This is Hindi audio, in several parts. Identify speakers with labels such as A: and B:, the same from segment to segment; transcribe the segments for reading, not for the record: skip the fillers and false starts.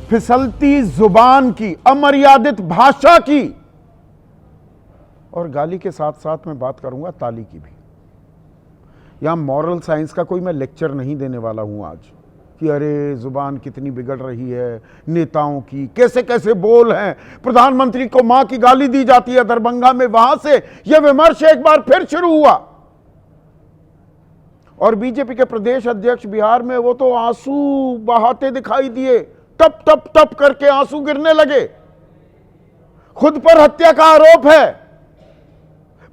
A: फिसलती जुबान की, अमर्यादित भाषा की, और गाली के साथ साथ मैं बात करूंगा ताली की भी। यहां मॉरल साइंस का कोई मैं लेक्चर नहीं देने वाला हूं आज कि अरे जुबान कितनी बिगड़ रही है नेताओं की, कैसे कैसे बोल हैं, प्रधानमंत्री को मां की गाली दी जाती है दरभंगा में, वहां से यह विमर्श एक बार फिर शुरू हुआ। और बीजेपी के प्रदेश अध्यक्ष बिहार में वो तो आंसू बहाते दिखाई दिए, टप टप टप करके आंसू गिरने लगे। खुद पर हत्या का आरोप है,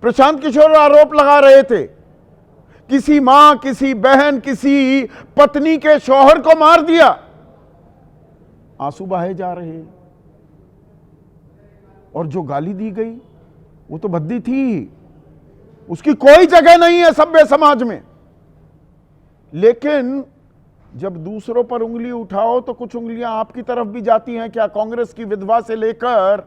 A: प्रशांत किशोर आरोप लगा रहे थे, किसी मां, किसी बहन, किसी पत्नी के शौहर को मार दिया, आंसू बहाए जा रहे हैं। और जो गाली दी गई वो तो भद्दी थी, उसकी कोई जगह नहीं है सभ्य समाज में। लेकिन जब दूसरों पर उंगली उठाओ तो कुछ उंगलियां आपकी तरफ भी जाती हैं क्या? कांग्रेस की विधवा से लेकर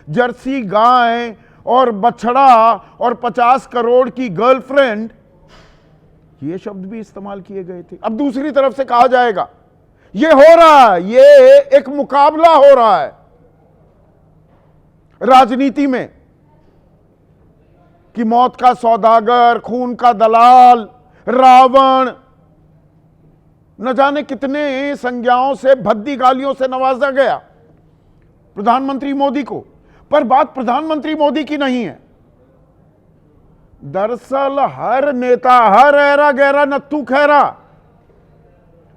A: जर्सी गाय और बछड़ा और 50 करोड़ की गर्लफ्रेंड, ये शब्द भी इस्तेमाल किए गए थे। अब दूसरी तरफ से कहा जाएगा ये हो रहा है, ये एक मुकाबला हो रहा है राजनीति में कि मौत का सौदागर, खून का दलाल, रावण, न जाने कितने संज्ञाओं से, भद्दी गालियों से नवाजा गया प्रधानमंत्री मोदी को। पर बात प्रधानमंत्री मोदी की नहीं है। दरअसल हर नेता, हर ऐरा गैरा नत्थू खैरा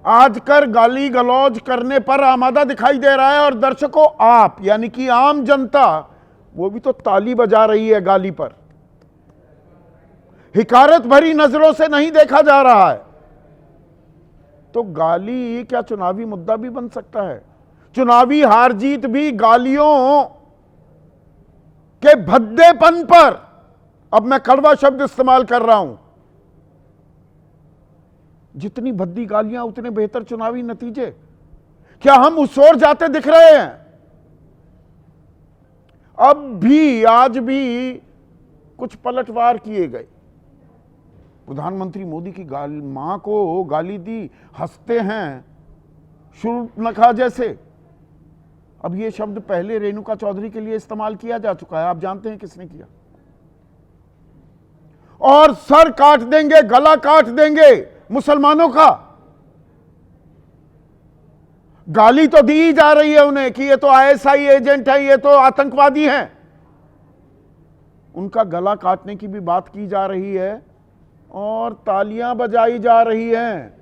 A: आजकल गाली गलौज करने पर आमादा दिखाई दे रहा है, और दर्शकों आप यानी कि आम जनता वो भी तो ताली बजा रही है गाली पर। हिकारत भरी नजरों से नहीं देखा जा रहा है। तो गाली क्या चुनावी मुद्दा भी बन सकता है? चुनावी हार जीत भी गालियों के भद्देपन पर, अब मैं कड़वा शब्द इस्तेमाल कर रहा हूं, जितनी भद्दी गालियां उतने बेहतर चुनावी नतीजे। क्या हम उस ओर जाते दिख रहे हैं? अब भी, आज भी कुछ पलटवार किए गए। प्रधानमंत्री मोदी की मां को गाली दी, हंसते हैं शूर्पणखा जैसे। अब यह शब्द पहले रेणुका चौधरी के लिए इस्तेमाल किया जा चुका है, आप जानते हैं किसने किया। और सर काट देंगे, गला काट देंगे मुसलमानों का। गाली तो दी जा रही है उन्हें कि ये तो आईएसआई एजेंट है, ये तो आतंकवादी हैं। उनका गला काटने की भी बात की जा रही है और तालियां बजाई जा रही हैं।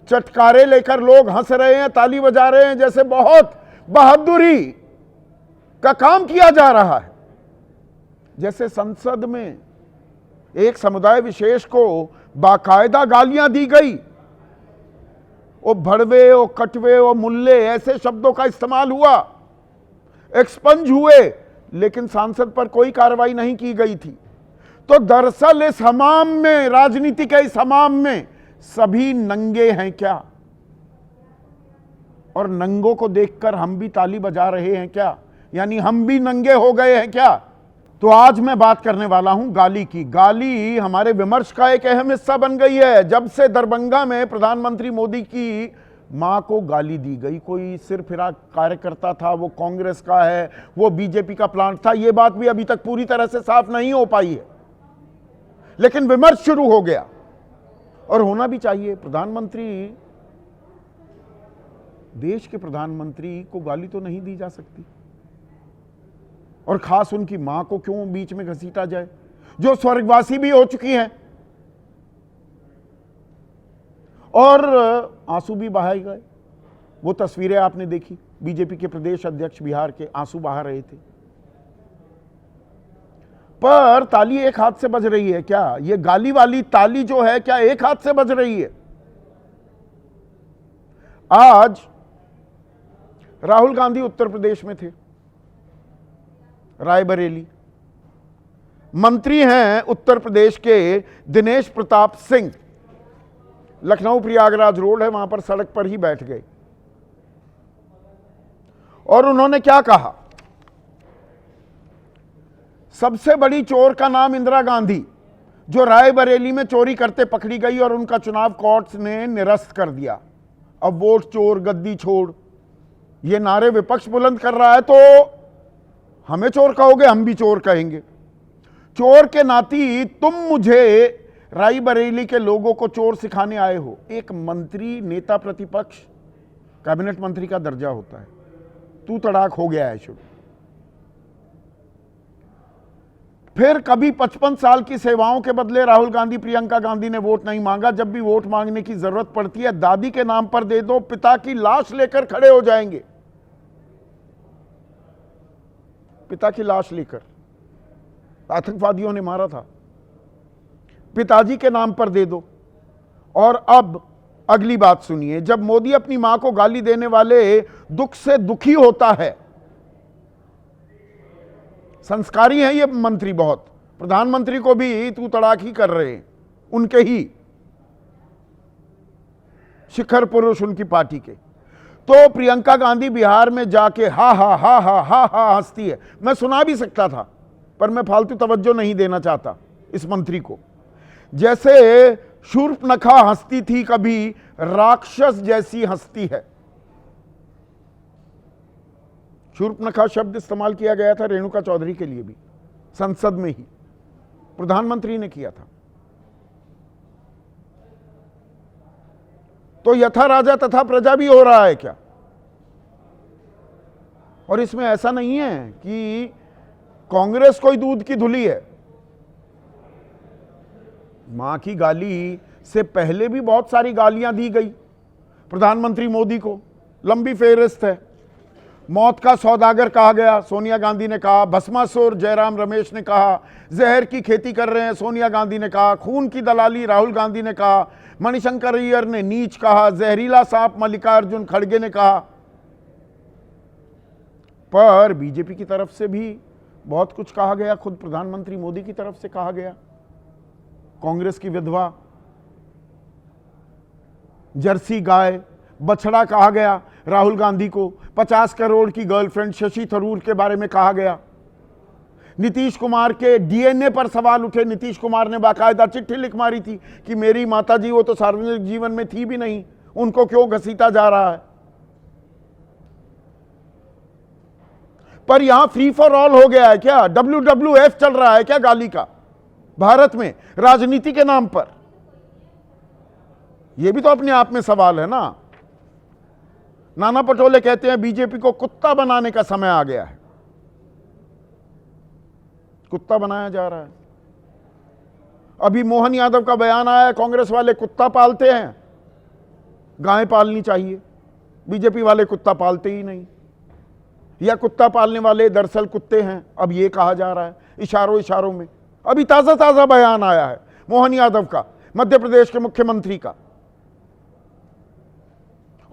A: चटकारे लेकर लोग हंस रहे हैं, ताली बजा रहे हैं, जैसे बहुत बहादुरी का काम किया जा रहा है। जैसे संसद में एक समुदाय विशेष को बाकायदा गालियां दी गई, ओ भड़वे, ओ कटवे, ओ मुल्ले, ऐसे शब्दों का इस्तेमाल हुआ, एक्सपंज हुए, लेकिन सांसद पर कोई कार्रवाई नहीं की गई थी। तो दरअसल इस हमाम में, राजनीति के इस हमाम में सभी नंगे हैं क्या? और नंगों को देखकर हम भी ताली बजा रहे हैं क्या? यानी हम भी नंगे हो गए हैं क्या? तो आज मैं बात करने वाला हूं गाली की। गाली हमारे विमर्श का एक अहम हिस्सा बन गई है। जब से दरभंगा में प्रधानमंत्री मोदी की मां को गाली दी गई, कोई सिरफिरा कार्यकर्ता था, वो कांग्रेस का है, वो बीजेपी का प्लांट था, ये बात भी अभी तक पूरी तरह से साफ नहीं हो पाई है, लेकिन विमर्श शुरू हो गया और होना भी चाहिए। प्रधानमंत्री, देश के प्रधानमंत्री को गाली तो नहीं दी जा सकती, और खास उनकी मां को क्यों बीच में घसीटा जाए, जो स्वर्गवासी भी हो चुकी हैं। और आंसू भी बहाए गए। वो तस्वीरें आपने देखी, बीजेपी के प्रदेश अध्यक्ष बिहार के आंसू बहा रहे थे। पर ताली एक हाथ से बज रही है क्या? ये गाली वाली ताली जो है, क्या एक हाथ से बज रही है? आज राहुल गांधी उत्तर प्रदेश में थे, रायबरेली। मंत्री हैं उत्तर प्रदेश के दिनेश प्रताप सिंह, लखनऊ प्रयागराज रोड है, वहां पर सड़क पर ही बैठ गए और उन्होंने क्या कहा? सबसे बड़ी चोर का नाम इंदिरा गांधी, जो रायबरेली में चोरी करते पकड़ी गई और उनका चुनाव कोर्ट ने निरस्त कर दिया। अब वोट चोर, गद्दी छोड़, ये नारे विपक्ष बुलंद कर रहा है तो हमें चोर कहोगे, हम भी चोर कहेंगे। चोर के नाती तुम मुझे रायबरेली के लोगों को चोर सिखाने आए हो। एक मंत्री, नेता प्रतिपक्ष, कैबिनेट मंत्री का दर्जा होता है, तू तड़ाक हो गया है शुरू। फिर कभी 55 साल की सेवाओं के बदले राहुल गांधी, प्रियंका गांधी ने वोट नहीं मांगा। जब भी वोट मांगने की जरूरत पड़ती है दादी के नाम पर दे दो, पिता की लाश लेकर खड़े हो जाएंगे। पिता की लाश लेकर आतंकवादियों ने मारा था, पिताजी के नाम पर दे दो। और अब अगली बात सुनिए, जब मोदी अपनी मां को गाली देने वाले दुख से दुखी होता है, संस्कारी हैं ये मंत्री बहुत, प्रधानमंत्री को भी तू तड़ाक ही कर रहे हैं, उनके ही शिखर पुरुष उनकी पार्टी के। तो प्रियंका गांधी बिहार में जाके हा हा हा हा हा हा हंसती है। मैं सुना भी सकता था पर मैं फालतू तवज्जो नहीं देना चाहता इस मंत्री को। जैसे शूर्पणखा हंसती थी कभी, राक्षस जैसी हंसती है। शूर्पणखा शब्द इस्तेमाल किया गया था रेणुका चौधरी के लिए भी, संसद में ही प्रधानमंत्री ने किया था। तो यथा राजा तथा प्रजा भी हो रहा है क्या? और इसमें ऐसा नहीं है कि कांग्रेस कोई दूध की धुली है। मां की गाली से पहले भी बहुत सारी गालियां दी गई प्रधानमंत्री मोदी को, लंबी फेहरिस्त है। मौत का सौदागर कहा गया, सोनिया गांधी ने कहा। भस्मासुर, जयराम रमेश ने कहा। जहर की खेती कर रहे हैं, सोनिया गांधी ने कहा। खून की दलाली, राहुल गांधी ने कहा। मणिशंकर अय्यर ने नीच कहा। जहरीला सांप, मल्लिकार्जुन खड़गे ने कहा। पर बीजेपी की तरफ से भी बहुत कुछ कहा गया, खुद प्रधानमंत्री मोदी की तरफ से कहा गया। कांग्रेस की विधवा, जर्सी गाय, बछड़ा कहा गया राहुल गांधी को। 50 करोड़ की गर्लफ्रेंड शशि थरूर के बारे में कहा गया। नीतीश कुमार के डीएनए पर सवाल उठे। नीतीश कुमार ने बाकायदा चिट्ठी लिख मारी थी कि मेरी माताजी वो तो सार्वजनिक जीवन में थी भी नहीं, उनको क्यों घसीटा जा रहा है। पर यहां फ्री फॉर ऑल हो गया है क्या? WWF चल रहा है क्या गाली का भारत में, राजनीति के नाम पर? यह भी तो अपने आप में सवाल है ना। नाना पटोले कहते हैं बीजेपी को कुत्ता बनाने का समय आ गया है। कुत्ता बनाया जा रहा है। अभी मोहन यादव का बयान आया, कांग्रेस वाले कुत्ता पालते हैं, गाय पालनी चाहिए। बीजेपी वाले कुत्ता पालते ही नहीं, या कुत्ता पालने वाले दरअसल कुत्ते हैं, अब यह कहा जा रहा है इशारों इशारों में। अभी ताजा ताजा बयान आया है मोहन यादव का, मध्य प्रदेश के मुख्यमंत्री का।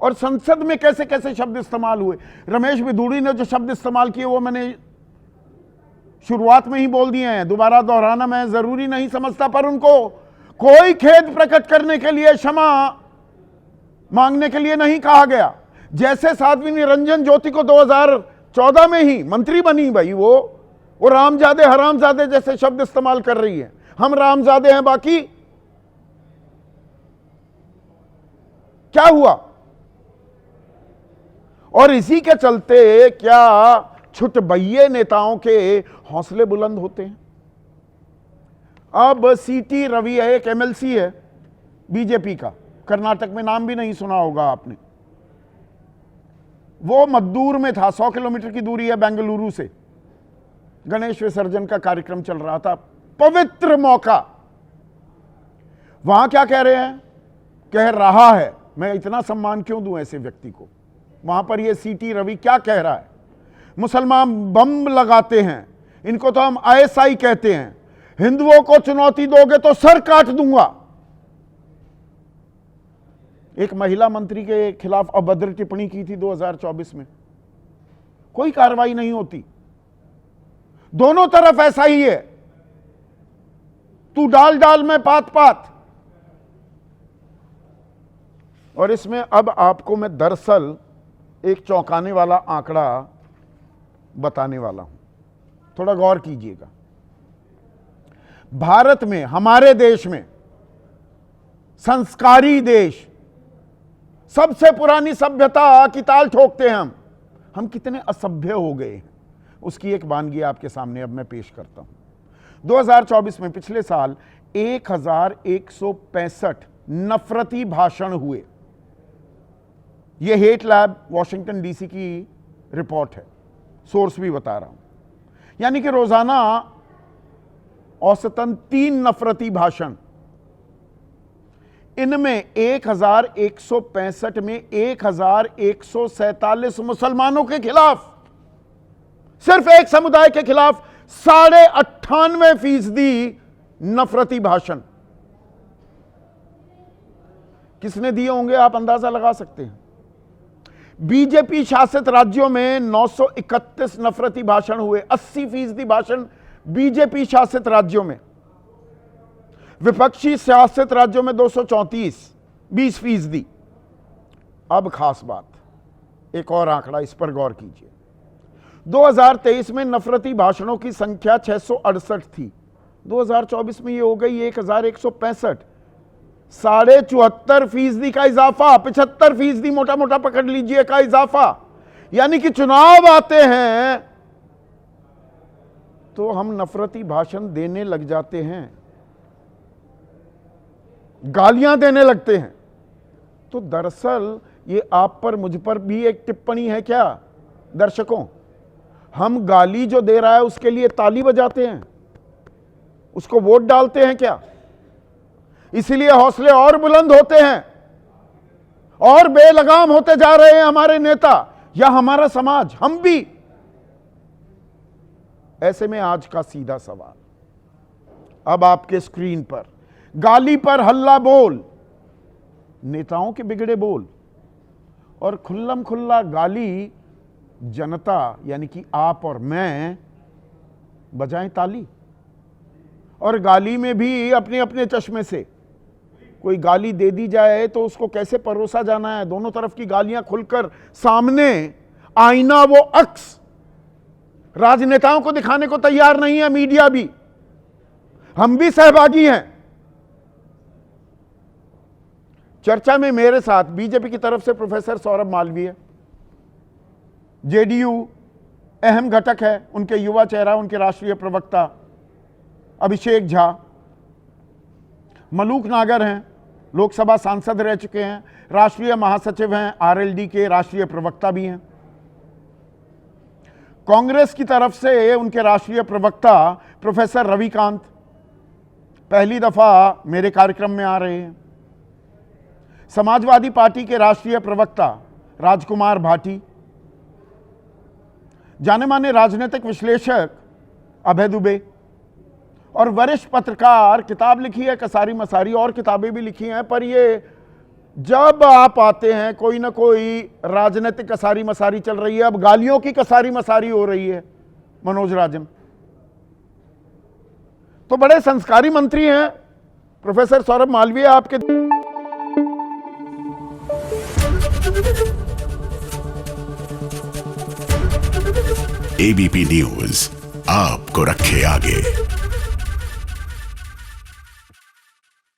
A: और संसद में कैसे कैसे शब्द इस्तेमाल हुए। रमेश बिधूड़ी ने जो शब्द इस्तेमाल किए वो मैंने शुरुआत में ही बोल दिए हैं, दोबारा दोहराना मैं जरूरी नहीं समझता। पर उनको कोई खेद प्रकट करने के लिए, क्षमा मांगने के लिए नहीं कहा गया। जैसे साध्वी निरंजन ज्योति को 2014 में ही मंत्री बनी भाई, वो रामजादे हरामजादे जैसे शब्द इस्तेमाल कर रही है। हम रामजादे हैं, बाकी क्या हुआ? और इसी के चलते क्या छुटबैये नेताओं के हौसले बुलंद होते हैं। अब सीटी रवि है, एक एमएलसी है बीजेपी का, कर्नाटक में, नाम भी नहीं सुना होगा आपने। वो मद्दूर में था, 100 किलोमीटर की दूरी है बेंगलुरु से। गणेश विसर्जन का कार्यक्रम चल रहा था, पवित्र मौका। वहां क्या कह रहे हैं, कह रहा है, मैं इतना सम्मान क्यों दूं ऐसे व्यक्ति को। वहां पर ये सीटी रवि क्या कह रहा है, मुसलमान बम लगाते हैं, इनको तो हम ISI कहते हैं, हिंदुओं को चुनौती दोगे तो सर काट दूंगा। एक महिला मंत्री के खिलाफ अभद्र टिप्पणी की थी 2024 में, कोई कार्रवाई नहीं होती। दोनों तरफ ऐसा ही है, तू डाल डाल में पात पात। और इसमें अब आपको मैं दरअसल एक चौंकाने वाला आंकड़ा बताने वाला हूं, थोड़ा गौर कीजिएगा। भारत में, हमारे देश में, संस्कारी देश, सबसे पुरानी सभ्यता की ताल ठोकते हैं हम, हम कितने असभ्य हो गए हैं, उसकी एक वानगी आपके सामने अब मैं पेश करता हूं। 2024 में, पिछले साल, 1165 नफरती भाषण हुए। यह हेट लैब वॉशिंगटन डीसी की रिपोर्ट है, सोर्स भी बता रहा हूं। यानी कि रोजाना औसतन 3 नफरती भाषण। इनमें 1165 में 1147 मुसलमानों के खिलाफ, सिर्फ एक समुदाय के खिलाफ 98.5% नफरती भाषण। किसने दिए होंगे आप अंदाजा लगा सकते हैं। बीजेपी शासित राज्यों में 931 नफरती भाषण हुए, 80% भाषण बीजेपी शासित राज्यों में। विपक्षी शासित राज्यों में 234, 20%। अब खास बात, एक और आंकड़ा, इस पर गौर कीजिए। 2023 में नफरती भाषणों की संख्या 668 थी, 2024 में ये हो गई 1165, 74.5% का इजाफा, 75% मोटा मोटा पकड़ लीजिए का इजाफा। यानी कि चुनाव आते हैं तो हम नफरती भाषण देने लग जाते हैं, गालियां देने लगते हैं। तो दरअसल ये आप पर, मुझ पर भी एक टिप्पणी है क्या दर्शकों? हम गाली जो दे रहा है उसके लिए ताली बजाते हैं, उसको वोट डालते हैं क्या? इसीलिए हौसले और बुलंद होते हैं और बेलगाम होते जा रहे हैं हमारे नेता या हमारा समाज, हम भी। ऐसे में आज का सीधा सवाल, अब आपके स्क्रीन पर, गाली पर हल्ला बोल, नेताओं के बिगड़े बोल और खुल्लम खुल्ला गाली जनता यानी कि आप और मैं बजाएं ताली। और गाली में भी अपने अपने चश्मे से कोई गाली दे दी जाए तो उसको कैसे परोसा जाना है, दोनों तरफ की गालियां खुलकर सामने, आईना वो अक्स राजनेताओं को दिखाने को तैयार नहीं है मीडिया भी, हम भी सहभागी हैं। चर्चा में मेरे साथ बीजेपी की तरफ से प्रोफेसर सौरभ मालवीय, जेडीयू अहम घटक है, उनके युवा चेहरा, उनके राष्ट्रीय प्रवक्ता अभिषेक झा, मलूक नागर हैं, लोकसभा सांसद रह चुके हैं, राष्ट्रीय महासचिव हैं, आरएलडी के राष्ट्रीय प्रवक्ता भी हैं। कांग्रेस की तरफ से उनके राष्ट्रीय प्रवक्ता प्रोफेसर रविकांत पहली दफा मेरे कार्यक्रम में आ रहे हैं। समाजवादी पार्टी के राष्ट्रीय प्रवक्ता राजकुमार भाटी, जाने माने राजनीतिक विश्लेषक अभय दुबे और वरिष्ठ पत्रकार, किताब लिखी है कसारी मसारी, और किताबें भी लिखी हैं, पर ये जब आप आते हैं कोई ना कोई राजनीतिक कसारी मसारी चल रही है। अब गालियों की कसारी मसारी हो रही है। मनोज राजन तो बड़े संस्कारी मंत्री हैं। प्रोफेसर सौरभ मालवीय आपके
B: एबीपी न्यूज आपको रखे आगे।